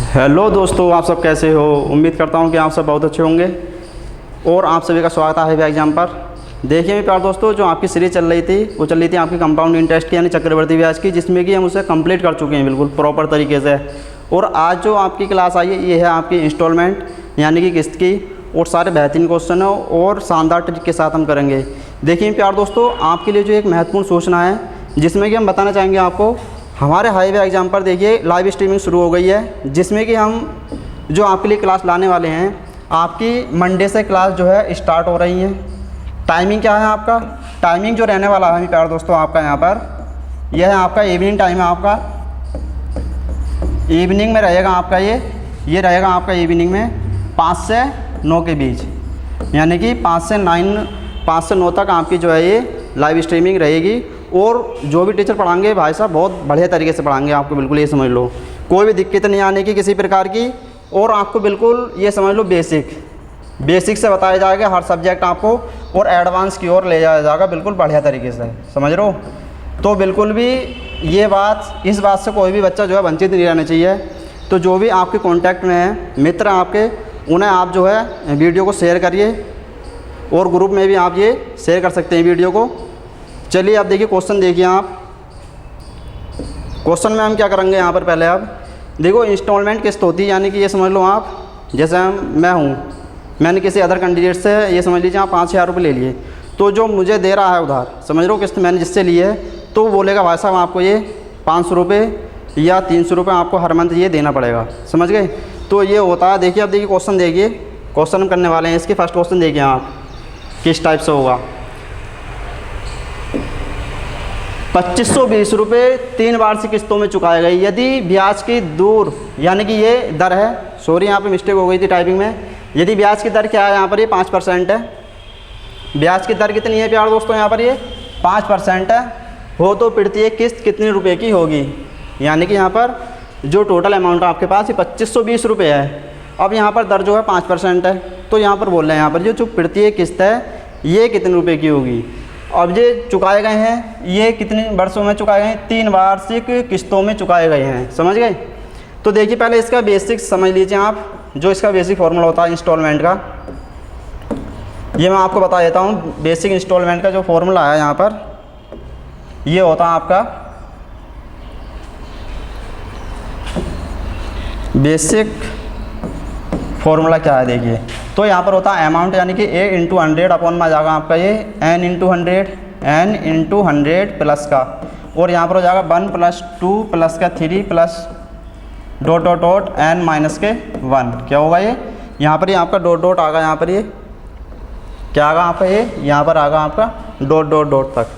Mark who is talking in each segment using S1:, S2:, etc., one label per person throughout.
S1: Hello दोस्तों, आप सब कैसे हो। उम्मीद करता हूँ कि आप सब बहुत अच्छे होंगे और आप सभी का स्वागत है हाईवे एग्जाम पर। देखिए मेरे प्यारे दोस्तों, जो आपकी सीरीज़ चल रही थी वो चल रही थी आपकी कंपाउंड इंटरेस्ट की यानी चक्रवृद्धि ब्याज की, जिसमें कि हम उसे कंप्लीट कर चुके हैं बिल्कुल प्रॉपर तरीके से। और आज जो आपकी क्लास आई है ये है आपकी इंस्टॉलमेंट यानी कि किस्त की, और सारे बेहतरीन क्वेश्चन है और शानदार ट्रिक के साथ हम करेंगे। देखिए प्यारे दोस्तों, आपके लिए जो एक महत्वपूर्ण सूचना है जिसमें कि हम बताना चाहेंगे आपको, हमारे हाईवे एग्जाम पर देखिए लाइव स्ट्रीमिंग शुरू हो गई है, जिसमें कि हम जो आपके लिए क्लास लाने वाले हैं, आपकी मंडे से क्लास जो है स्टार्ट हो रही है। टाइमिंग क्या है आपका, टाइमिंग जो रहने वाला है प्यारे दोस्तों आपका यहाँ पर यह है आपका इवनिंग टाइम है। आपका इवनिंग में रहेगा आपका ये रहेगा आपका इवनिंग में 5 से 9 के बीच, यानी कि 5 से 9 तक आपकी जो है ये लाइव स्ट्रीमिंग रहेगी। और जो भी टीचर पढ़ाएंगे भाई साहब बहुत बढ़िया तरीके से पढ़ाएंगे आपको, बिल्कुल ये समझ लो कोई भी दिक्कत नहीं आने की किसी प्रकार की। और आपको बिल्कुल ये समझ लो बेसिक से बताया जाएगा हर सब्जेक्ट आपको, और एडवांस की ओर ले जाया जाएगा बिल्कुल बढ़िया तरीके से, समझ रहे हो। तो बिल्कुल भी इस बात से कोई भी बच्चा जो है वंचित नहीं रहना चाहिए। तो जो भी आपके कॉन्टैक्ट में है मित्र आपके, उन्हें आप जो है वीडियो को शेयर करिए, और ग्रुप में भी आप ये शेयर कर सकते हैं वीडियो को। चलिए आप देखिए क्वेश्चन देखिए आप। क्वेश्चन में हम क्या करेंगे यहाँ पर, पहले आप देखो इंस्टॉलमेंट किस्त होती है, यानी कि ये समझ लो आप जैसे मैंने किसी अदर कैंडिडेट से ये समझ लीजिए आप 5,000 रुपये ले लिए, तो जो मुझे दे रहा है उधार, समझ लो किस्त मैंने जिससे ली है, तो वो बोलेगा भाई साहब आपको ये 500 रुपये या 300 रुपये आपको हर मंथ ये देना पड़ेगा, समझ गए। तो ये होता है। देखिए अब देखिए क्वेश्चन देखिए, क्वेश्चन हम करने वाले हैं इसके फर्स्ट क्वेश्चन देखिए आप किस टाइप से होगा। 2520 रुपये 3 वार्षिक किस्तों में चुकाए गए यदि ब्याज की दर, यानी कि ये दर है, सॉरी यहाँ पे मिस्टेक हो गई थी टाइपिंग में। यदि ब्याज की दर क्या है यहाँ पर, ये 5% है। ब्याज की दर कितनी है प्यारे दोस्तों, यहाँ पर ये 5% है। हो तो प्रत्येक किस्त कितने रुपए की होगी, यानी कि यहाँ पर जो टोटल अमाउंट आपके पास ये 2520 रुपये है। अब यहाँ पर दर जो है 5% है, तो यहाँ पर बोल रहे हैं यहाँ पर जो प्रत्येक किस्त है ये कितने रुपए की होगी। अब ये चुकाए गए हैं, ये कितने वर्षों में चुकाए गए हैं, 3 वार्षिक किस्तों में चुकाए गए हैं, समझ गए। तो देखिए पहले इसका बेसिक समझ लीजिए आप, जो इसका बेसिक फॉर्मूला होता है इंस्टॉलमेंट का, ये मैं आपको बता देता हूँ। बेसिक इंस्टॉलमेंट का जो फॉर्मूला है यहाँ पर ये होता है आपका बेसिक फॉर्मूला क्या है देखिए। तो यहाँ पर होता है अमाउंट, यानी कि A × 100 अपॉन में आ जाएगा आपका ये N × 100 प्लस का, और यहाँ पर हो जाएगा 1 + 2 प्लस का 3 प्लस ... N माइनस के 1। क्या होगा ये, यहाँ पर ये आपका ... आगा, यहाँ पर ये क्या आगा आपका, ये यहाँ पर आगा आपका ... तक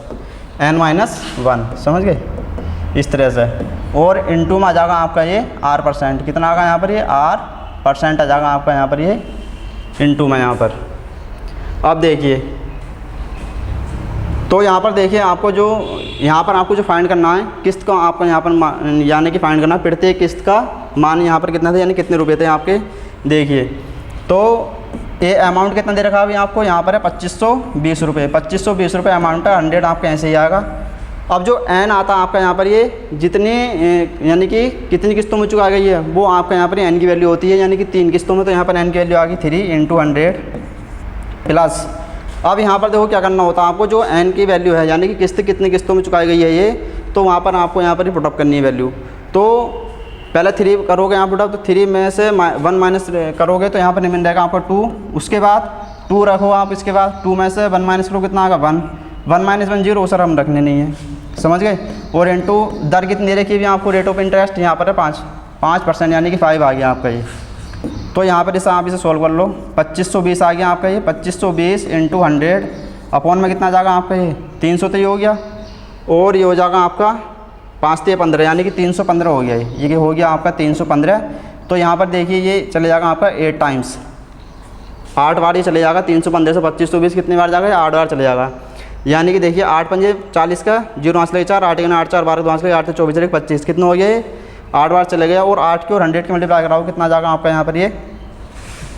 S1: N - 1, समझ गए इस तरह से। और इनटू में आ जाएगा आपका ये R%, कितना आगा यहाँ पर ये R% आ जाएगा आपका यहाँ पर ये इनटू में यहाँ पर। अब देखिए तो यहाँ पर देखिए आपको जो फाइंड करना है किस्त का, आपको यहाँ पर यानी कि फाइंड करना है प्रत्येक किस्त का मान यहाँ पर कितना था, यानी कितने रुपए थे आपके। देखिए तो ये अमाउंट कितना दे रखा है अभी आपको, यहाँ पर है 2520 रुपये। 2520 रुपये अमाउंट है, 100 आपका ऐसे ही आएगा। अब जो N आता है आपका यहाँ पर ये जितनी यानी कि कितनी किस्तों में चुका गई है वो आपका यहाँ पर N की वैल्यू होती है, यानी कि 3 किस्तों में, तो यहाँ पर N की वैल्यू आ गई 3 × 100 प्लस। अब यहाँ पर देखो क्या करना होता है आपको, जो N की वैल्यू है यानी कि किस्त कितनी किस्तों में चुकाई गई है ये, तो वहाँ पर आपको यहाँ पर ही पुटअप करनी है वैल्यू। तो पहले 3 करोगे यहाँ पुटअप, तो 3 में से 1 माइनस करोगे तो यहाँ पर निकल जाएगा आपका 2। उसके बाद 2 रखो आप, इसके बाद 2 में से 1 माइनस करो, कितना आएगा 1। 1 - 1 0, सर हम रखने नहीं है, समझ गए। और इनटू दर कितनी दे रखी है आपको, रेट ऑफ इंटरेस्ट यहाँ पर है 5%, यानी कि 5 आ गया आपका ये। तो यहाँ पर आप इसे सॉल्व कर लो, 2520 आ गया आपका ये। 2520 × 100 अपॉन में कितना आ जाएगा आपका ये 300, तो ये हो गया। और ये हो जाएगा आपका 5 × 15, यानी कि 315 हो गया ये हो गया आपका 315। तो यहाँ पर देखिए ये चले जाएगा आपका 8 टाइम्स, 8 बार ये चले जाएगा। 315 से 2520 कितनी बार जाएगा, 8 बार चले जाएगा। यानी कि देखिए 8 × 5 = 40 का 0 5 लगे 4, 8 × 8 4 12 5 लगे 8 24 लगे 25, कितना हो गया ये 8 बार चले गया। और 8 के और 100 के मल्टीप्लाई कराओ, कितना आ जाएगा आपका यहाँ पर ये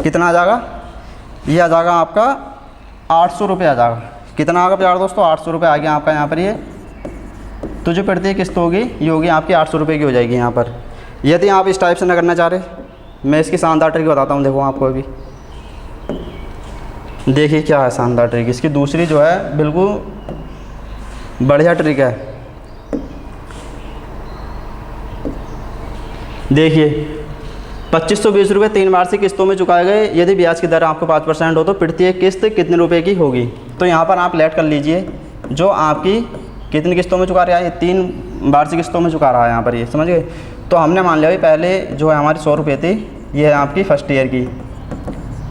S1: कितना आ जाएगा, ये आ जाएगा आपका 800 रुपये आ जाएगा। कितना आ गया प्यारे दोस्तों, 800 रुपये आ गया आपका यहाँ पर ये। तो जो प्रत्येक किस्त होगी ये होगी आपकी 800 रुपये की हो जाएगी यहाँ पर, यदि आप इस टाइप से ना करना चाह रहे। मैं इसकी शानदार ट्रिक बताता हूँ, देखो आपको अभी। देखिए क्या है शानदार ट्रिक इसकी, दूसरी जो है बिल्कुल बढ़िया ट्रिक है। देखिए 2520 रुपये 3 बार से किस्तों में चुकाए गए, यदि ब्याज की दर आपको 5% हो तो प्रत्येक किस्त कितने रुपए की होगी। तो यहाँ पर आप लेट कर लीजिए, जो आपकी कितनी किस्तों में चुका रहा है, 3 बार से किस्तों में चुका रहा है यहाँ पर, ये समझ गए। तो हमने मान लिया भाई पहले जो है हमारी 100 रुपये थी, ये है आपकी फर्स्ट ईयर की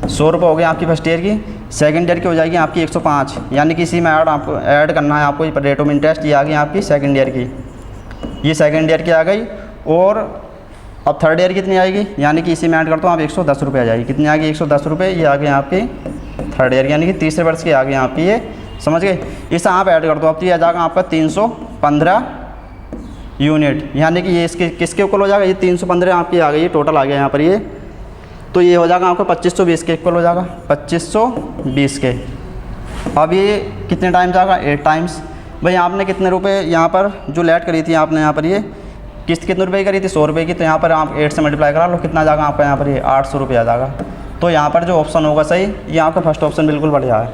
S1: 100 रुपये हो गई आपकी फर्स्ट ईयर की। सेकंड ईयर की हो जाएगी आपकी 105, यानी कि इसी में आपको ऐड करना है आपको रेट ऑफ इंटरेस्ट, ये आ गई आपकी सेकंड ईयर की, ये सेकंड ईयर की आ गई। और अब थर्ड ईयर कितनी आएगी, यानी कि इसी में ऐड करता हूँ आप 110 रुपये आ जाएगी। कितनी आ गई 110 रुपये, ये आ गई आपकी थर्ड ईयर, यानी कि तीसरे वर्ष की आ गई आपकी, ये समझ गए। इसे आप ऐड कर दो, अब तो ये आ जाएगा आपका 315 यूनिट, यानी कि ये इसके किसके इक्वल हो जाएगा, ये 315 आपकी आ गई, ये टोटल आ गया यहाँ पर ये। तो ये हो जाएगा आपका 2520 के इक्वल हो जाएगा, 2520 के। अब ये कितने टाइम जाएगा, 8 टाइम्स। भाई आपने कितने रुपए यहाँ पर जो लेट करी थी आपने यहाँ पर, ये किस्त कितने रुपए की करी थी, 100 रुपये की। तो यहाँ पर आप 8 से मल्टीप्लाई करा लो, कितना जाएगा आपका यहाँ पर, ये 800 रुपये आ जाएगा। तो यहाँ पर जो ऑप्शन होगा सही, ये आपका फर्स्ट ऑप्शन बिल्कुल बढ़िया है,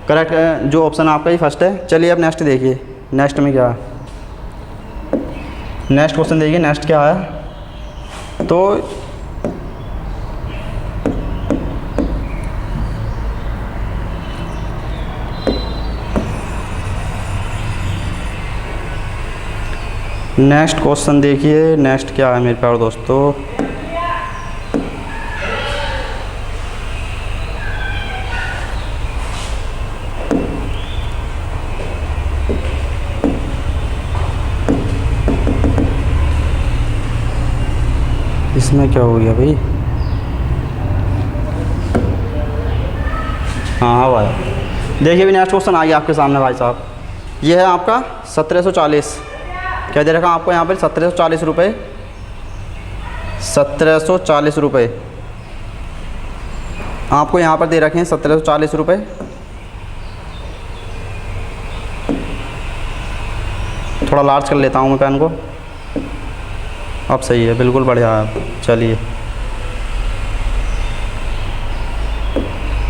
S1: करेक्ट है, जो ऑप्शन आपका ही फर्स्ट है। चलिए अब नेक्स्ट देखिए, नेक्स्ट में क्या है, नेक्स्ट क्वेश्चन देखिए नेक्स्ट क्या है। तो नेक्स्ट क्वेश्चन देखिए, नेक्स्ट क्या है मेरे प्यारे दोस्तों। इसमें क्या हो गया भाई, हाँ भाई देखिए भी नेक्स्ट क्वेश्चन आ गया आपके सामने भाई साहब। ये है आपका 1740, क्या दे रखा आपको यहाँ पर 1740 रुपये, 1740 रुपये आपको यहाँ पर दे रखे हैं, 1740 रुपये। थोड़ा लार्ज कर लेता हूँ मैं पेन को, अब सही है, बिल्कुल बढ़िया है। चलिए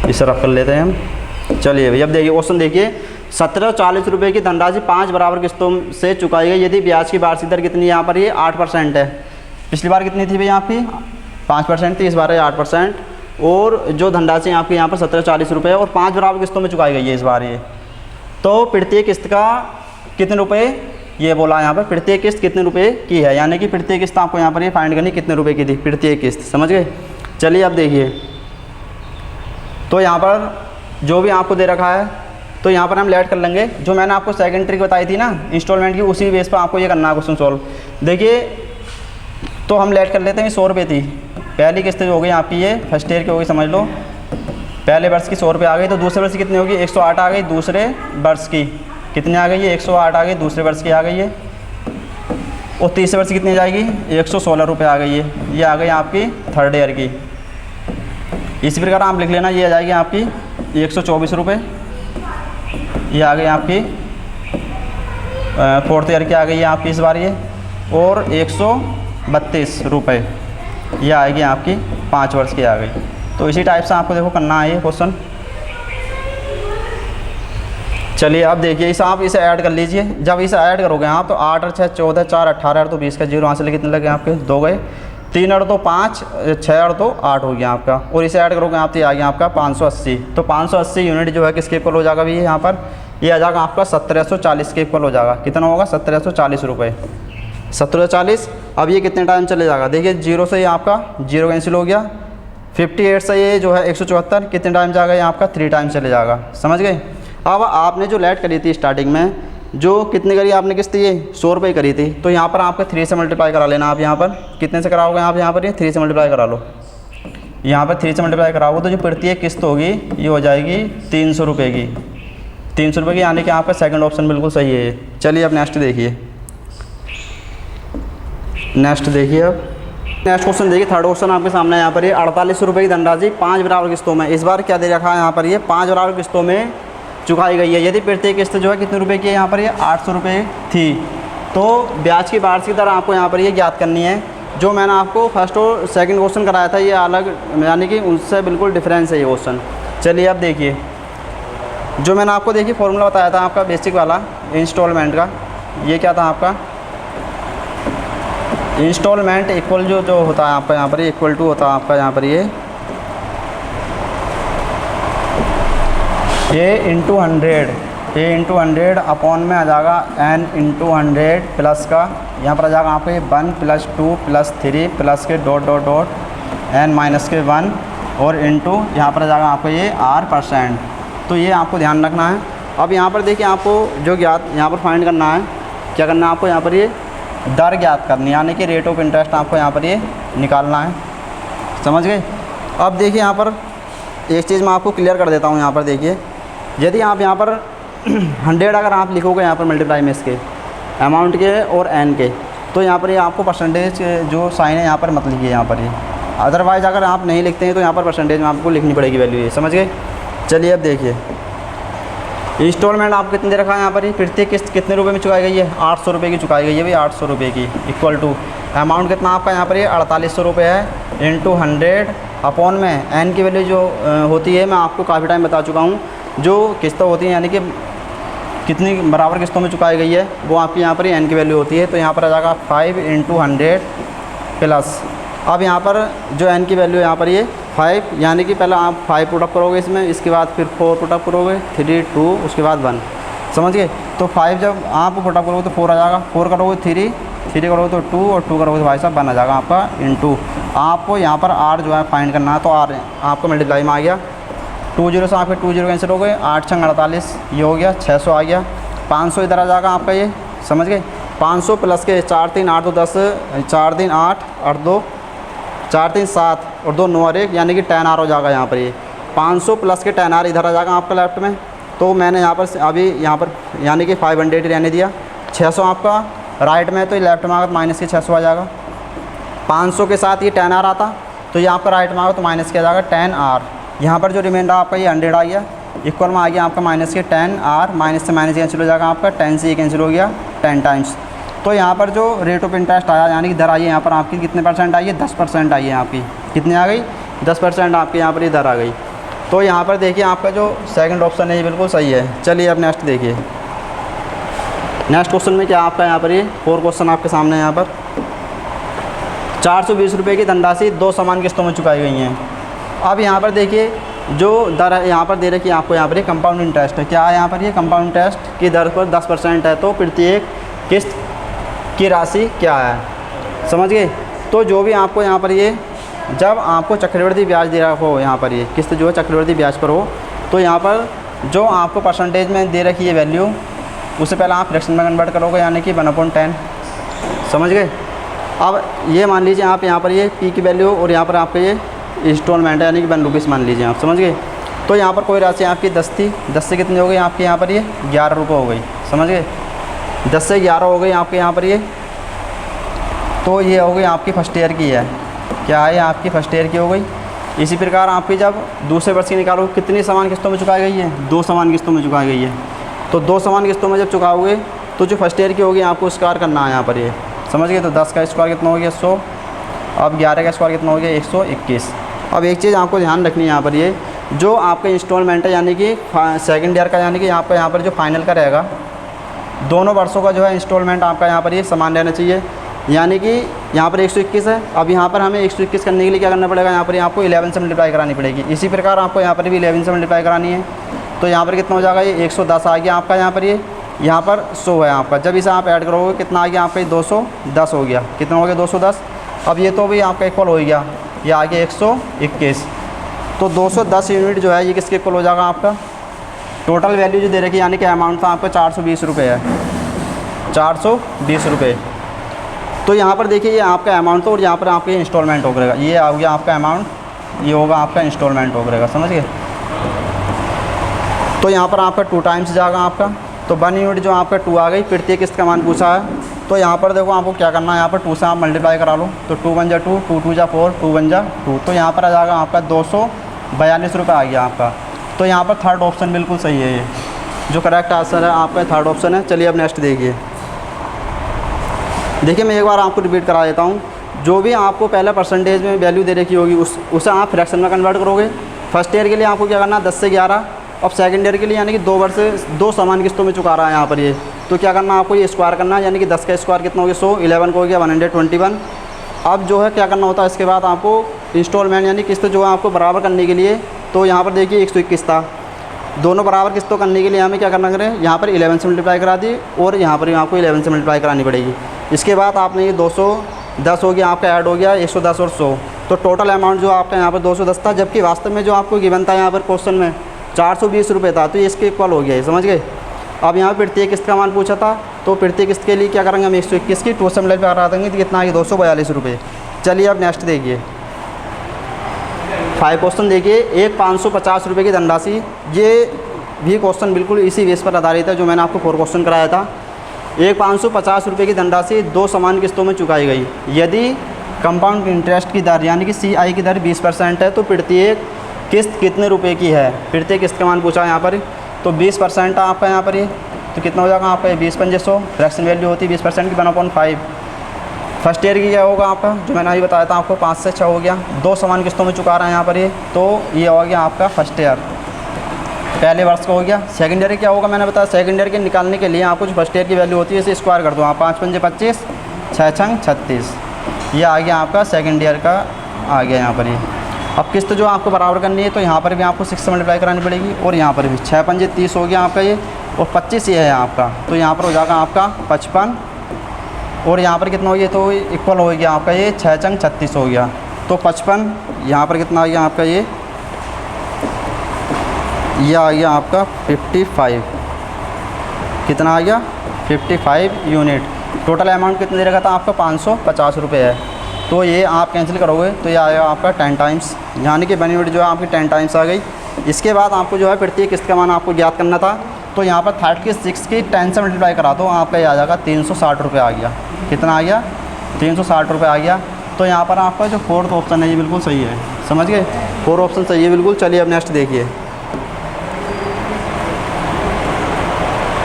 S1: इसे रख कर लेते हैं हम। चलिए भैया अब देखिए क्वेश्चन देखिए, 1740 रुपये की धनराशि 5 बराबर किस्तों से चुकाई गई, यदि ब्याज की वार्षिक दर कितनी है यहाँ पर, ये 8% है। पिछली बार कितनी थी भैया आपकी 5% थी, इस बार है 8%। और जो धनराशि आपकी यहाँ पर 1740 रुपये और 5 बराबर किस्तों में चुकाई गई है इस बार ये। तो प्रत्येक किस्त का कितने रुपये, ये बोला यहाँ पर प्रत्येक किस्त कितने रुपए की है, यानी कि प्रत्येक किस्त आपको यहाँ पर ये फाइंड करनी कितने रुपए की थी प्रत्येक किस्त, समझ गए। चलिए अब देखिए, तो यहाँ पर जो भी आपको दे रखा है, तो यहाँ पर हम लेट कर लेंगे। जो मैंने आपको सेकंड ट्रिक बताई थी ना इंस्टॉलमेंट की, उसी बेस पर आपको ये करना है क्वेश्चन सॉल्व। देखिए तो हम लेट कर लेते हैं, 100 रुपये थी पहली किस्त जो हो गई आपकी, ये फर्स्ट ईयर की हो गई समझ लो। पहले वर्ष की 100 रुपये आ गई, तो दूसरे वर्ष की कितनी होगी 108 आ गई, दूसरे वर्ष की कितनी आ गई है 108 आ गई, दूसरे वर्ष की आ गई है। और तीसरे वर्ष की कितनी जाएगी 116 रुपये आ गई है, ये आ गई आपकी थर्ड ईयर की। इसी प्रकार आप लिख लेना, ये आ जाएगी आपकी 124 रुपये, ये आ गई आपकी फोर्थ ईयर की आ गई है आपकी इस बार ये। और 132 रुपये ये आएगी आपकी 5 वर्ष की आ गई। तो इसी टाइप से आपको देखो करना है ये क्वेश्चन। चलिए अब देखिए, इसे आप इसे ऐड कर लीजिए। जब इसे ऐड करोगे आप तो 8 और 6 14, 4 18 तो 20 का जीरो वहाँ से कितने लगे आपके 2 गए, 3 और 2 5, 6 और 2 8 हो गया आपका। और इसे ऐड करोगे आप तो ये आ गया आपका 580। तो 580 यूनिट जो है किसके इक्वल हो जाएगा भी यहाँ पर, ये आ जाएगा आपका 1740 के इक्वल हो जाएगा। कितना होगा 1740 रुपये, 1740। अब ये कितने टाइम चले जाएगा, देखिए 0 से ये आपका 0 कैंसिल हो गया, 58 से ये जो है 174 कितने टाइम जाएगा, ये आपका 3 टाइम चले जाएगा, समझ गए। अब आपने जो लेट करी थी स्टार्टिंग में, जो कितने करी आपने किस्त, ये 100 रुपये करी थी, तो यहाँ पर आपका 3 से मल्टीप्लाई करा लेना। आप यहाँ पर कितने से कराओगे आप यहाँ पर, ये 3 से मल्टीप्लाई करा लो। यहाँ पर 3 से मल्टीप्लाई कराओगे तो जो प्रत्येक किस्त होगी ये हो जाएगी 300 रुपये की, 300 रुपये की, यानी कि आपका सेकंड ऑप्शन बिल्कुल सही है। चलिए अब नेक्स्ट देखिए, नेक्स्ट देखिए अब नेक्स्ट क्वेश्चन देखिए, थर्ड क्वेश्चन आपके सामने यहाँ पर ये 48 रुपये की धनराशि 5 बराबर किस्तों में, इस बार क्या दे रखा है यहाँ पर, ये 5 बराबर किस्तों में चुकाई गई है। यदि प्रत्येक किस्त जो है कितने रुपए की है, यहाँ पर ये 800 रुपये थी। तो ब्याज की वार्षिक दर आपको यहाँ पर ये ज्ञात करनी है। जो मैंने आपको फर्स्ट और सेकंड क्वेश्चन कराया था ये अलग, यानी कि उनसे बिल्कुल डिफरेंस है ये क्वेश्चन। चलिए अब देखिए, जो मैंने आपको देखिए फॉर्मूला बताया था आपका बेसिक वाला इंस्टॉलमेंट का, ये क्या था आपका, इंस्टॉलमेंट इक्वल जो होता है आपका यहाँ पर, इक्वल टू होता है आपका यहाँ पर ये इंटू 100, ए इंटू 100 अपॉन में आ जाएगा n इंटू 100 प्लस का, यहाँ पर आ जाएगा आपको ये 1 प्लस 2 प्लस 3 प्लस के dot dot dot n minus के 1 और इंटू यहाँ पर आ जाएगा आपको ये r%। तो ये आपको ध्यान रखना है। अब यहाँ पर देखिए आपको जो ज्ञात यहाँ पर फाइंड करना है, क्या करना है आपको यहाँ पर ये दर ज्ञात करनी है, यानी कि रेट ऑफ इंटरेस्ट आपको यहाँ पर ये निकालना है, समझ गए। अब देखिए यहाँ पर एक चीज़ मैं आपको क्लियर कर देता हूँ। यहाँ पर देखिए, यदि आप यहाँ पर 100 अगर आप लिखोगे यहाँ पर मल्टीप्लाई में इसके अमाउंट के और एन के, तो यहाँ पर ये आपको परसेंटेज जो साइन है यहाँ पर मत लिखिए यहाँ पर ये, अदरवाइज़ अगर आप नहीं लिखते हैं तो यहाँ पर परसेंटेज में आपको लिखनी पड़ेगी वैल्यू ये, समझ गए। चलिए अब देखिए, इंस्टॉलमेंट आपको कितने दे रखा है यहाँ पर, प्रत्येक किस्त कितने रुपए में चुकाई गई है, 800 रुपये की चुकाई गई है भाई, 800 रुपये की, इक्वल टू अमाउंट कितना आपका यहाँ पर ये 4800 रुपये है, इंटू 100 अपॉन में एन की वैल्यू जो होती है, मैं आपको काफ़ी टाइम बता चुका हूँ, जो किस्तें होती हैं यानी कि कितनी बराबर किस्तों में चुकाई गई है वो आपकी यहाँ पर एन की वैल्यू होती है। तो यहाँ पर आ जाएगा 5 इंटू 100 प्लस, अब यहाँ पर जो एन की वैल्यू यहाँ पर ये 5, यानी कि पहले आप 5 पुटअप करोगे इसमें, इसके बाद फिर 4 पुटअप करोगे, 3 2 उसके बाद 1, समझ गए। तो 5 जब आप पुटअप करोगे तो 4 आ जाएगा, 4 करोगे 3 करोगे तो 2 और 2 करोगे तो भाई साहब 1 आ जाएगा आपका इंटू। आपको यहाँ पर आर जो है फाइंड करना है, तो आर आपको मल्टीप्लाई में आ गया, 2 0 से आपके 2 0 कैंसिल हो गए, 8 छंग 48, ये हो गया 600 आ गया, 500 इधर आ जाएगा आपका ये, समझ गए। 500 प्लस के 4 3 8 2 10, 4 3 8 8 2 4 3 7 और 2 9 और 1, यानी कि 10 आर हो जाएगा यहाँ पर ये। 500 प्लस के 10 आर इधर आ जाएगा आपका लेफ्ट में, तो मैंने यहाँ पर अभी यहाँ पर यानी कि 500 रहने दिया, 600 आपका राइट में, तो ये लेफ्ट में आगा तो माइनस के 600 आ जाएगा। 500 के साथ ये 10 आर आता, तो ये आपका राइट में आगा तो माइनस के आ जाएगा 10 आर। यहाँ पर जो रिमाइंडर आपका ये 100 आ गया, इक्वल में आ गया आपका माइनस के 10 आर, माइनस से माइनस कैंसिल हो जाएगा आपका, 10 से ये कैंसिल हो गया 10 टाइम्स। तो यहाँ पर जो रेट ऑफ इंटरेस्ट आया यानी कि दर आई है यहाँ पर आपकी कितने परसेंट आई है, 10% आई है आपकी, कितनी आ गई 10% आपकी यहाँ पर ये दर आ गई। तो यहाँ पर देखिए आपका जो सेकंड ऑप्शन है ये बिल्कुल सही है। चलिए अब नेक्स्ट देखिए, नेक्स्ट क्वेश्चन में क्या आपका यहाँ पर ये 4 क्वेश्चन आपके सामने यहाँ पर 420 रुपये की धनराशि 2 समान किस्तों में चुकाई गई हैं। अब यहाँ पर देखिए जो दर यहाँ पर दे रखी है आपको, यहाँ पर ये कंपाउंड इंटरेस्ट है, क्या है यहाँ पर ये कंपाउंड इंटरेस्ट की दर पर 10% है, तो प्रत्येक किस्त की राशि क्या है, समझ गए। तो जो भी आपको यहाँ पर ये जब आपको चक्रवृद्धि ब्याज दे रहा हो, यहाँ पर ये किस्त जो है चक्रवृद्धि ब्याज पर हो, तो यहाँ पर जो आपको परसेंटेज में दे रखी है वैल्यू, उससे पहले आप फ्रैक्शन में कन्वर्ट करोगे, यानी कि 1/10, समझ गए। अब ये मान लीजिए आप यहाँ पर ये पी की वैल्यू और यहाँ पर आपका ये इंस्टॉलमेंट है, यानी कि 1 रुपीज़ मान लीजिए आप, समझ गए। तो यहाँ पर कोई राशि आपकी 10 थी, 10 से कितनी हो गई आपके यहाँ पर ये 11 रुपये हो गई, समझ गए। 10 से 11 हो गई आपके यहाँ पर ये, तो ये हो गई आपकी फर्स्ट ईयर की है, क्या है आपकी फर्स्ट ईयर की हो गई। इसी प्रकार आपकी जब दूसरे वर्ष की निकालो, कितनी समान किस्तों में चुकाई गई है, 2 समान किस्तों में चुकाई गई है। तो 2 समान किस्तों में जब चुकाओगे तो जो फर्स्ट ईयर की होगी आपको स्क्वायर करना है यहाँ पर ये, समझ गए। तो 10 का स्क्वायर कितना हो गया 100, अब 11 का स्क्वायर कितना हो गया 121। अब एक चीज़ आपको ध्यान रखनी है यहाँ पर, ये जो आपका इंस्टॉलमेंट है यानी कि सेकंड ईयर का, यानी कि आपका यहाँ पर जो फाइनल का रहेगा, दोनों वर्षों का जो है इंस्टॉलमेंट आपका यहाँ पर ये समान रहना चाहिए। यानी कि यहाँ पर 121 है, अब यहाँ पर हमें 121 करने के लिए क्या करना पड़ेगा, यहाँ पर आपको 11 से मल्टीप्लाई करानी पड़ेगी। इसी प्रकार आपको यहाँ पर भी 11 से मल्टीप्लाई करानी है, तो यहाँ पर कितना हो जाएगा ये 110 आ गया आपका, यहाँ पर ये यहाँ पर 100 है आपका। जब इसे आप ऐड करोगे कितना आ गया आपका, ये 210 हो गया, कितना हो गया 210। अब ये तो भी आपका इक्वल हो गया, ये आ गया 121। तो 210 यूनिट जो है ये किसके इक्वल हो जाएगा आपका, टोटल वैल्यू जो दे रखी है, यानी कि अमाउंट था आपका 420 रुपये है, 420 रुपये। तो यहाँ पर देखिए ये आपका अमाउंट तो, और यहाँ पर आपके इंस्टॉलमेंट हो करेगा, ये आ गया आपका अमाउंट, ये होगा आपका इंस्टॉलमेंट हो करेगा, समझ गए। तो यहाँ पर आपका 2 टाइम्स जाएगा आपका, तो 1 यूनिट जो आपका 2 आ गई, प्रत्येक किस्त का मान पूछा है। तो यहाँ पर देखो आपको क्या करना है, यहाँ पर 2 से आप मल्टीप्लाई करा लो, तो 2 1 जा 2, 2 2 जा 4, 2 1 जा 2, तो यहाँ पर आ जाएगा आपका 242 रुपये आ गया आपका। तो यहाँ पर थर्ड ऑप्शन बिल्कुल सही है, ये जो करेक्ट आंसर है आपका थर्ड ऑप्शन है। चलिए अब नेक्स्ट देखिए, देखिए मैं एक बार आपको रिपीट करा देता हूँ। जो भी आपको पहला परसेंटेज में वैल्यू दे रखी होगी उसे आप फ्रैक्शन में कन्वर्ट करोगे। फर्स्ट ईयर के लिए आपको क्या करना है 10 से 11, अब सेकंड ईयर के लिए यानी कि 2 वर्ष 2 समान किस्तों में चुका रहा है यहाँ पर ये, तो क्या करना है आपको ये स्क्वायर करना है, यानी कि 10 का स्क्वायर कितना हो गया 100, 11 को हो गया 121। अब जो है क्या करना होता है इसके बाद आपको इंस्टॉलमेंट यानी किस्त जो है आपको बराबर करने के लिए, तो यहाँ पर देखिए 121 था, दोनों बराबर किस्तों करने के लिए हमें क्या करना करें, यहाँ पर 11 से मल्टीप्लाई करा दी और यहाँ पर भी आपको 11 से मल्टीप्लाई करानी पड़ेगी। इसके बाद आपने ये 210 हो गया आपका ऐड हो गया 110 और 100, तो टोटल अमाउंट जो आपका यहाँ पर 210 था, जबकि वास्तव में जो आपको गिवन था यहाँ पर क्वेश्चन में 420 रुपये था, तो ये इसके इक्वल हो गया है, समझ गए। अब यहाँ पर प्रत्येक किस्त का मान पूछा था, तो प्रत्येक किस्त के लिए क्या करेंगे हम 121 की 2 से मल्टीप्लाई करा देंगे तो कितना आ गया 242 रुपये। चलिए अब नेक्स्ट देखिए 5 क्वेश्चन देखिए। एक 550 रुपये की धनराशि, ये भी क्वेश्चन बिल्कुल इसी बेस पर आधारित है जो मैंने आपको 4 क्वेश्चन कराया था। एक 550 रुपये की धनराशि 2 समान किस्तों में चुकाई गई। यदि कंपाउंड इंटरेस्ट की दर यानी कि CI की दर 20% है, तो प्रत्येक किस्त कितने रुपए की है, प्रत्येक किस्त का मान पूछा है यहाँ पर, तो 20% है आपका यहाँ पर ये, तो कितना हो जाएगा आपका 20 पंजे 100, फ्रैक्शन वैल्यू होती है 20% की 1/5। फर्स्ट ईयर की क्या होगा आपका, जो मैंने अभी बताया था आपको 5 से 6 हो गया, 2 समान किस्तों में चुका रहा है यहाँ पर ये, तो ये हो गया आपका फर्स्ट ईयर, पहले वर्ष का हो गया। सेकंड ईयर क्या होगा मैंने बताया, सेकंड ईयर के निकालने के लिए आपको जो फर्स्ट ईयर की वैल्यू होती है इसे स्क्वायर कर दो आप, 5 पंजे 25, 6 छंग 36, ये आ गया आपका सेकंड ईयर का आ गया यहाँ पर ये। अब किस्त जो आपको बराबर करनी है, तो यहाँ पर भी आपको 6 से मल्टीप्लाई करानी पड़ेगी और यहाँ पर भी 6 पंजे 30 हो गया आपका ये, और 25 ये है आपका, तो यहाँ पर हो जाएगा आपका 55, और यहाँ पर कितना हो गया, तो इक्वल हो गया आपका ये 6 छंग 36 हो गया, तो 55, यहाँ पर कितना आ गया आपका ये आ गया आपका 55, कितना आ गया 55 यूनिट। टोटल अमाउंट कितना दे रखा था आपका 550 रुपये है, तो ये आप कैंसिल करोगे तो ये आएगा आपका 10 टाइम्स, यानी कि बेनिफिट जो है आपकी 10 टाइम्स आ गई। इसके बाद आपको जो है प्रत्येक किस्त का मान आपको ज्ञात करना था, तो यहाँ पर 36 की 10 से मल्टीप्लाई करा दो, आपका ये आ जाएगा 360 रुपये आ गया, कितना आ गया 360 रुपये आ गया। तो यहाँ पर आपका जो 4th ऑप्शन है ये बिल्कुल सही है, समझ गए, 4 ऑप्शन सही है बिल्कुल। चलिए अब नेक्स्ट देखिए,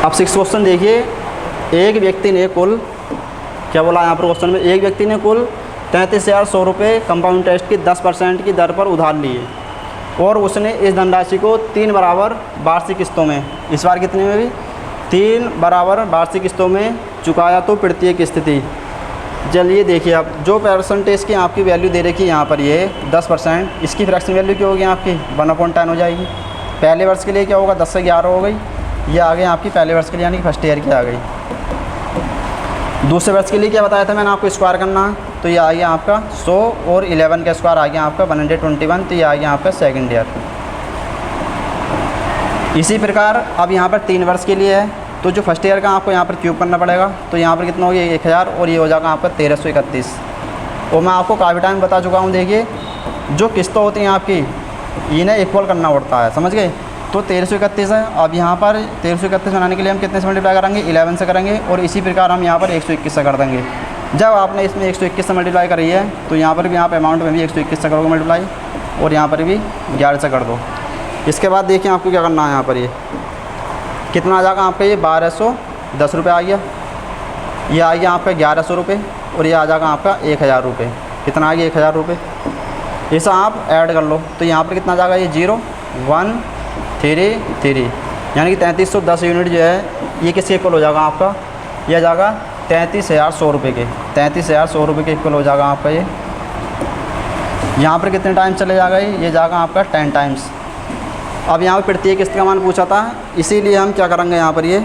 S1: अब 6 क्वेश्चन देखिए। एक व्यक्ति ने कुल क्या बोला यहाँ पर क्वेश्चन में, एक व्यक्ति ने कुल 33,100 रुपये कंपाउंड इंटरेस्ट की 10% की दर पर उधार लिए और उसने इस धनराशि को 3 बराबर वार्षिक किस्तों में, इस बार कितने में भी 3 बराबर वार्षिक किस्तों में चुकाया, तो प्रत्येक किस्त थी। चलिए देखिए अब जो परसेंटेज की आपकी वैल्यू दे रखी है यहाँ पर ये 10%, इसकी फ्रैक्शन वैल्यू क्या होगी आपकी 1/10 हो जाएगी। पहले वर्ष के लिए क्या होगा 10 से 11 हो गई, ये आ गई आपकी पहले वर्ष के लिए यानी कि फर्स्ट ईयर की आ गई। दूसरे वर्ष के लिए क्या बताया था मैंने आपको स्क्वायर करना है, तो ये आ गया आपका 100 और 11 का स्क्वायर आ गया आपका 121, तो ये आ गया आपका सेकंड ईयर। इसी प्रकार अब यहाँ पर 3 वर्ष के लिए है, तो जो फर्स्ट ईयर का आपको यहाँ पर क्यूब करना पड़ेगा, तो यहाँ पर कितना हो गया 1000 और ये हो जाएगा आपका 1331। और मैं आपको काफ़ी टाइम बता चुका हूँ, देखिए जो किस्तें होती हैं आपकी इन्हें इक्वल करना पड़ता है, समझ गए। तो 1331 है, अब यहाँ पर 1331 बनाने के लिए हम कितने से मल्टीप्लाई करेंगे 11 से करेंगे, और इसी प्रकार हम यहाँ पर 121 से कर देंगे। जब आपने इसमें 121 से मल्टीप्लाई करी है, तो यहाँ पर भी आप अमाउंट में भी 121 से करोगे मल्टीप्लाई, और यहाँ पर भी 11 से कर दो। इसके बाद देखिए आपको क्या करना है, यहाँ पर ये कितना आ जाएगा आपका ये 1210 रुपये आ गया, ये आ गया आपका 1100 रुपये, और ये आ जाएगा आपका 1000 रुपये, कितना आ गया 1000 रुपये। ऐसा आप ऐड कर लो, तो यहाँ पर कितना आ जाएगा ये 0,133, यानी कि 3310 यूनिट जो है ये किसके इक्वल हो जाएगा आपका, ये आ जाएगा 33,100 रुपये के, 33,100 रुपये के इक्वल हो जाएगा आपका ये। यहाँ पर कितने टाइम चले जाएगा ये जाएगा आपका 10 टाइम्स। अब यहाँ पर प्रत्येक किस्त का मान पूछा था, इसीलिए हम क्या करेंगे यहाँ पर ये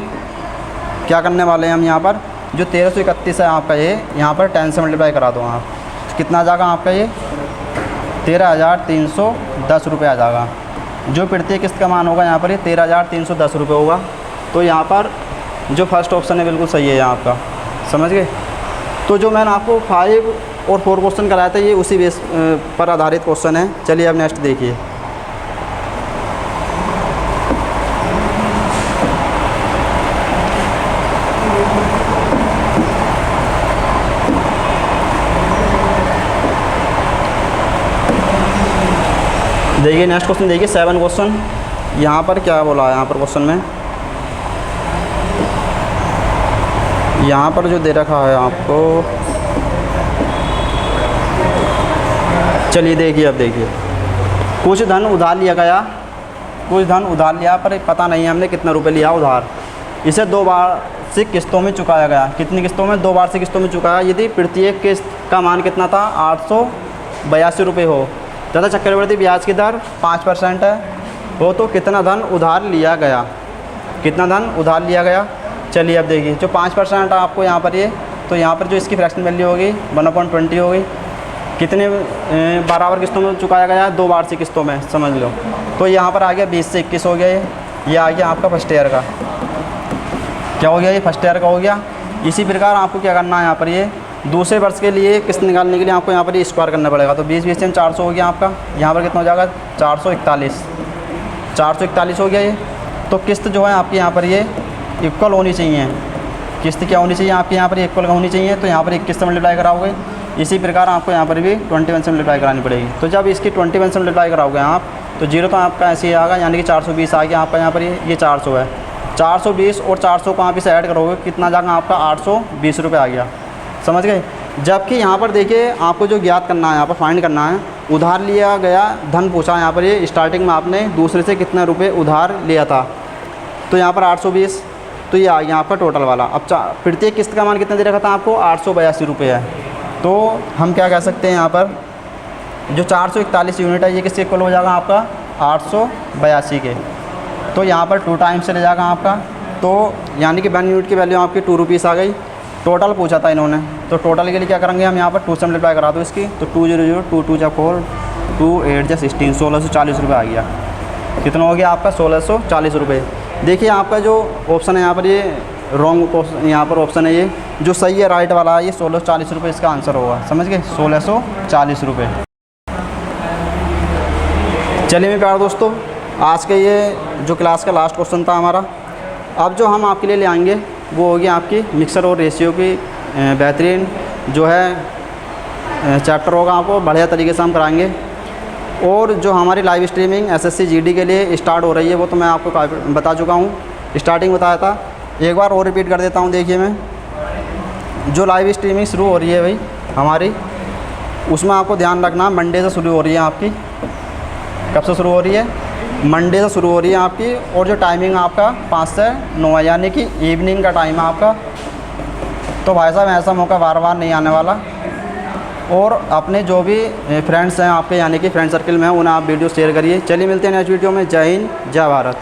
S1: क्या करने वाले हैं हम यहाँ पर जो 1331 है आपका ये यहाँ पर 10 से मल्टीप्लाई करा दो आप, कितना आ जाएगा आपका ये 13,310 रुपये आ जाएगा। जो प्रत्येक किस्त का मान होगा यहाँ पर ये 13,310 रुपये होगा। तो यहाँ पर जो फर्स्ट ऑप्शन है बिल्कुल सही है यहाँ आपका, समझ गए। तो जो मैंने आपको 5 और 4 क्वेश्चन कराया था ये उसी बेस पर आधारित क्वेश्चन है। चलिए अब नेक्स्ट देखिए, देखिए नेक्स्ट क्वेश्चन देखिए 7 क्वेश्चन। यहाँ पर क्या बोला है यहाँ पर क्वेश्चन में, यहाँ पर जो दे रखा है आपको चलिए देखिए, अब देखिए कुछ धन उधार लिया गया, कुछ धन उधार लिया पर पता नहीं है हमने कितने रुपए लिया उधार। इसे 2 वार्षिक किस्तों में चुकाया गया। कितनी किस्तों में? 2 वार्षिक किस्तों में चुकाया। यदि प्रत्येक किस्त का मान कितना था? 882 रुपये हो तथा चक्रवृद्धि ब्याज की दर 5% है हो तो कितना धन उधार लिया गया? कितना धन उधार लिया गया? चलिए अब देखिए, जो 5% है आपको यहाँ पर ये, तो यहाँ पर जो इसकी फ्रैक्शन वैल्यू होगी 1/20 होगी। कितने बराबर किस्तों में चुकाया गया? 2 वार्षिक किस्तों में, समझ लो। तो यहाँ पर आ गया 20 से 21 हो गया ये आ गया आपका फर्स्ट ईयर का। क्या हो गया? ये फर्स्ट ईयर का हो गया। इसी प्रकार आपको क्या करना है यहाँ पर, ये दूसरे वर्ष के लिए किस्त निकालने के लिए आपको यहाँ पर ये स्क्वायर करना पड़ेगा। तो 20 से 400 हो गया आपका। यहाँ पर कितना हो जाएगा? 441 हो गया ये। तो किस्त जो है आपकी यहाँ पर ये इक्वल होनी चाहिए। किस्त क्या होनी चाहिए आपके यहाँ पर? इक्वल होनी चाहिए। तो यहाँ पर 21 से मल्टीप्लाई कराओगे। इसी प्रकार आपको यहाँ पर भी 21 से मल्टीप्लाई करानी पड़ेगी। तो जब इसकी 21 से मल्टीप्लाई कराओगे आप, तो 0 तो आपका ऐसे ही आएगा, यानी कि 420 आ गया आपका यहाँ पर। ये 400 है। 420 और 400 को आप इसे ऐड करोगे, कितना जाएगा आपका? 820 रुपये आ गया। समझ गए? जबकि यहाँ पर देखिए आपको जो ज्ञात करना है, यहाँ पर फाइंड करना है, उधार लिया गया धन पूछा। यहाँ पर ये स्टार्टिंग में आपने दूसरे से कितने रुपये उधार लिया था, तो यहाँ पर 820, तो ये आ गया आपका टोटल वाला। अब प्रत्येक किस्त का मान कितना दे रखा था आपको? 882 रुपये है। तो हम क्या कह सकते हैं यहाँ पर, जो 441 यूनिट है ये किसके इक्वल हो जाएगा आपका? 882 के। तो यहाँ पर 2 टाइम्स चले जाएगा आपका। तो यानी कि 1 यूनिट की वैल्यू आपकी 2 रुपीज़ आ गई। टोटल पूछा था इन्होंने, तो टोटल के लिए क्या करेंगे हम यहाँ पर? 2 से मल्टीप्लाई करा दो इसकी। तो 200 2 2 जा 4 2 8 जा 16, 1640 रुपये आ गया। कितना हो गया आपका? 1640 रुपये। देखिए आपका जो ऑप्शन है यहाँ पर, ये रॉन्ग यहाँ पर ऑप्शन है, ये जो सही है राइट वाला, ये 1640 रुपये इसका आंसर होगा। समझ गए? 1640 रुपये। चलिए मेरे प्यारे दोस्तों, आज के ये जो क्लास का लास्ट क्वेश्चन था हमारा। अब जो हम आपके लिए ले आएंगे वो होगी आपकी मिक्सर और रेशियो की बेहतरीन जो है चैप्टर होगा, आपको बढ़िया तरीके से हम कराएंगे। और जो हमारी लाइव स्ट्रीमिंग SSC GD के लिए स्टार्ट हो रही है, वो तो मैं आपको बता चुका हूँ, स्टार्टिंग बताया था। एक बार और रिपीट कर देता हूँ। देखिए मैं, जो लाइव स्ट्रीमिंग शुरू हो रही है भाई हमारी, उसमें आपको ध्यान रखना मंडे से शुरू हो रही है आपकी। कब से शुरू हो रही है? मंडे से शुरू हो रही है आपकी। और जो टाइमिंग आपका 5 से 9 है, यानी कि इवनिंग का टाइम है आपका। तो भाई साहब ऐसा मौका बार बार नहीं आने वाला। और अपने जो भी फ्रेंड्स हैं आपके, यानी कि फ्रेंड सर्कल में हैं, उन्हें आप वीडियो शेयर करिए। चलिए मिलते हैं नेक्स्ट वीडियो में। जय हिंद, जय भारत।